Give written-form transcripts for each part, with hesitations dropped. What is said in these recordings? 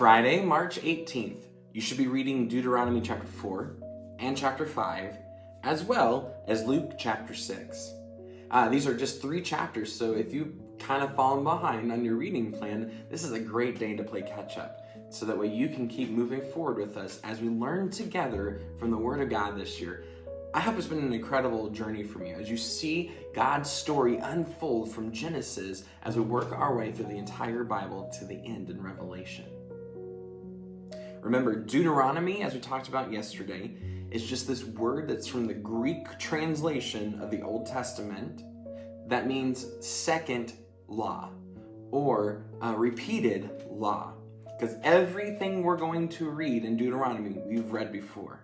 Friday, March 18th, you should be reading Deuteronomy chapter 4 and chapter 5, as well as Luke chapter 6. These are just 3 chapters, so if you kind of fallen behind on your reading plan, this is a great day to play catch up. So that way you can keep moving forward with us as we learn together from the Word of God this year. I hope it's been an incredible journey for you as you see God's story unfold from Genesis as we work our way through the entire Bible to the end in Revelation. Remember, Deuteronomy, as we talked about yesterday, is just this word that's from the Greek translation of the Old Testament that means second law or repeated law. Because everything we're going to read in Deuteronomy, we've read before.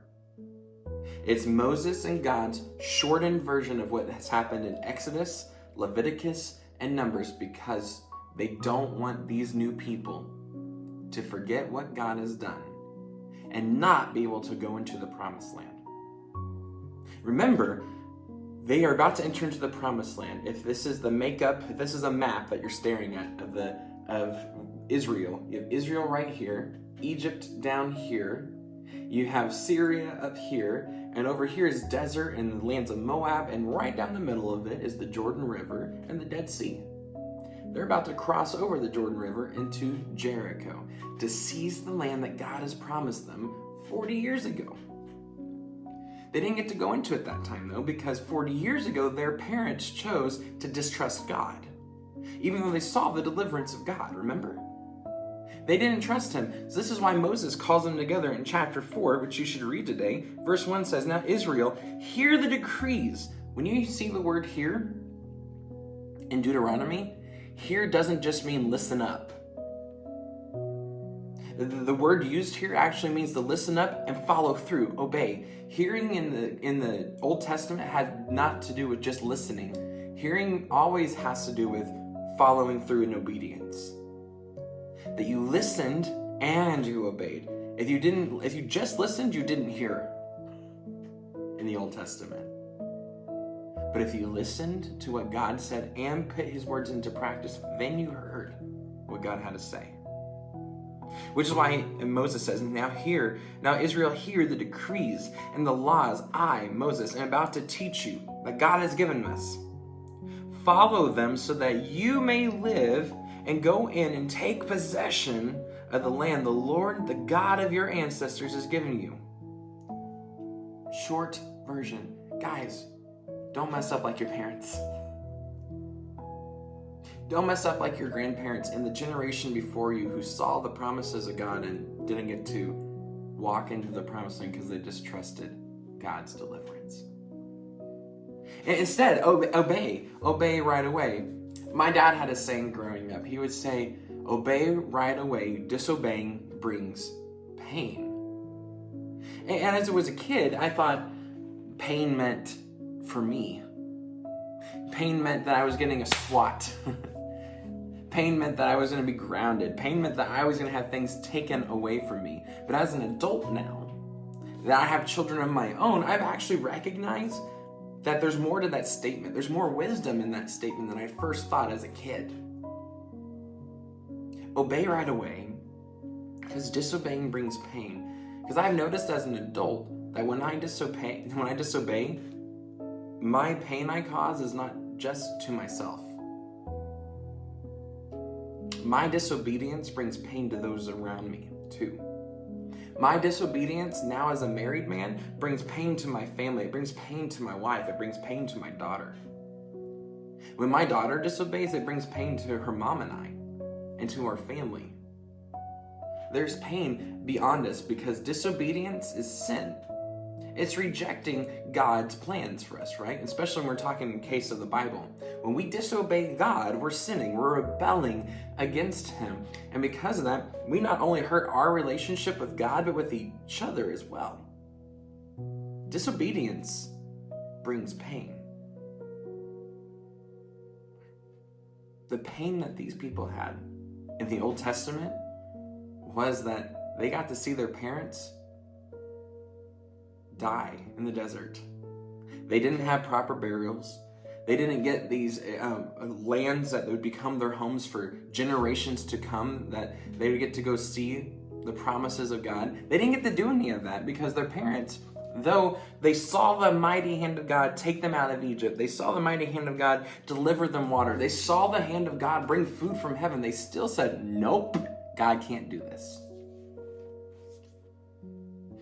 It's Moses and God's shortened version of what has happened in Exodus, Leviticus, and Numbers because they don't want these new people to forget what God has done and not be able to go into the promised land. Remember, they are about to enter into the promised land. If this is the makeup, if this is a map that you're staring at of Israel, you have Israel right here, Egypt down here, you have Syria up here, and over here is desert and the lands of Moab, and right down the middle of it is the Jordan River and the Dead Sea. They're about to cross over the Jordan River into Jericho to seize the land that God has promised them 40 years ago. They didn't get to go into it that time though, because 40 years ago their parents chose to distrust God, even though they saw the deliverance of God, remember? They didn't trust him. So this is why Moses calls them together in chapter 4, which you should read today. Verse 1 says, "Now Israel, hear the decrees." When you see the word "hear" in Deuteronomy, "hear" doesn't just mean listen up. The word used here actually means to listen up and follow through, obey. Hearing in the Old Testament had not to do with just listening. Hearing always has to do with following through in obedience. That you listened and you obeyed. If you just listened, you didn't hear in the Old Testament. But if you listened to what God said and put his words into practice, then you heard what God had to say. Which is why Moses says, now Israel, hear the decrees and the laws I, Moses, am about to teach you, that God has given us. Follow them so that you may live and go in and take possession of the land the Lord, the God of your ancestors, has given you. Short version. Guys, don't mess up like your parents. Don't mess up like your grandparents and the generation before you who saw the promises of God and didn't get to walk into the promised land because they distrusted God's deliverance. And instead, obey right away. My dad had a saying growing up. He would say, obey right away, disobeying brings pain. And as I was a kid, I thought pain meant for me. Pain meant that I was getting a swat. Pain meant that I was going to be grounded. Pain meant that I was going to have things taken away from me. But as an adult now, that I have children of my own, I've actually recognized that there's more to that statement. There's more wisdom in that statement than I first thought as a kid. Obey right away, because disobeying brings pain. Because I've noticed as an adult that when I disobey, my pain I cause is not just to myself. My disobedience brings pain to those around me too. My disobedience now as a married man brings pain to my family. It brings pain to my wife. It brings pain to my daughter. When my daughter disobeys, it brings pain to her mom and I and to our family. There's pain beyond us because disobedience is sin. It's rejecting God's plans for us, right? Especially when we're talking in case of the Bible. When we disobey God, we're sinning. We're rebelling against him. And because of that, we not only hurt our relationship with God, but with each other as well. Disobedience brings pain. The pain that these people had in the Old Testament was that they got to see their parents die in the desert. They didn't have proper burials. They didn't get these lands that would become their homes for generations to come, that they would get to go see the promises of God. They didn't get to do any of that because their parents, though they saw the mighty hand of God take them out of Egypt, they saw the mighty hand of God deliver them water, they saw the hand of God bring food from heaven, they still said, nope, God can't do this.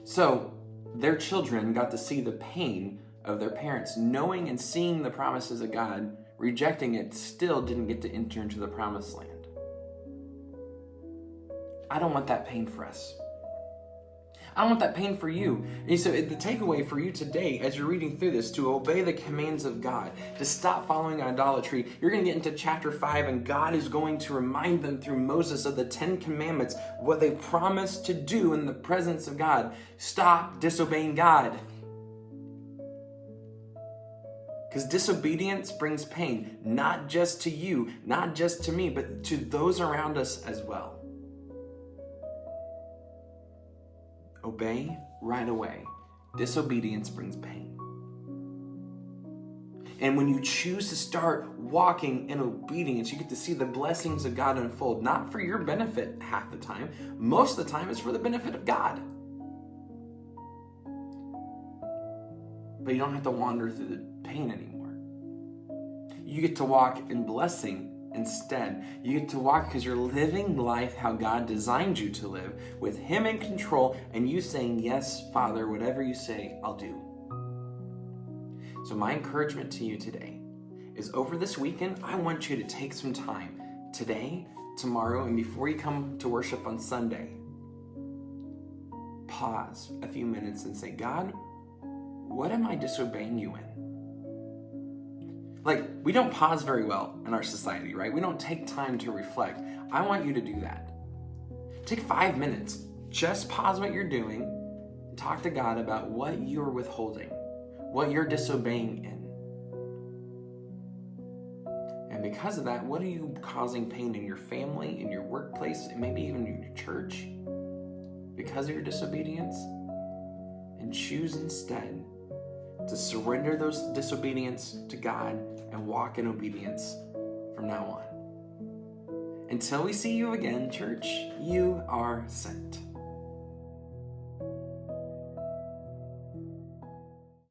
So their children got to see the pain of their parents knowing and seeing the promises of God, rejecting it, still didn't get to enter into the promised land. I don't want that pain for us. I don't want that pain for you. And so the takeaway for you today, as you're reading through this, to obey the commands of God, to stop following idolatry. You're going to get into chapter 5, and God is going to remind them through Moses of the 10 commandments, what they promised to do in the presence of God. Stop disobeying God. Because disobedience brings pain, not just to you, not just to me, but to those around us as well. Obey right away. Disobedience brings pain. And when you choose to start walking in obedience, you get to see the blessings of God unfold, not for your benefit half the time. Most of the time, it's for the benefit of God. But you don't have to wander through the pain anymore. You get to walk in blessing instead. You get to walk because you're living life how God designed you to live, with Him in control, and you saying, yes, Father, whatever you say, I'll do. So my encouragement to you today is, over this weekend, I want you to take some time today, tomorrow, and before you come to worship on Sunday, pause a few minutes and say, God, what am I disobeying you in? Like, we don't pause very well in our society, right? We don't take time to reflect. I want you to do that. Take 5 minutes. Just pause what you're doing and talk to God about what you're withholding, what you're disobeying in. And because of that, what are you causing pain in your family, in your workplace, and maybe even in your church because of your disobedience? And choose instead to surrender those disobedience to God and walk in obedience from now on. Until we see you again, church, you are sent.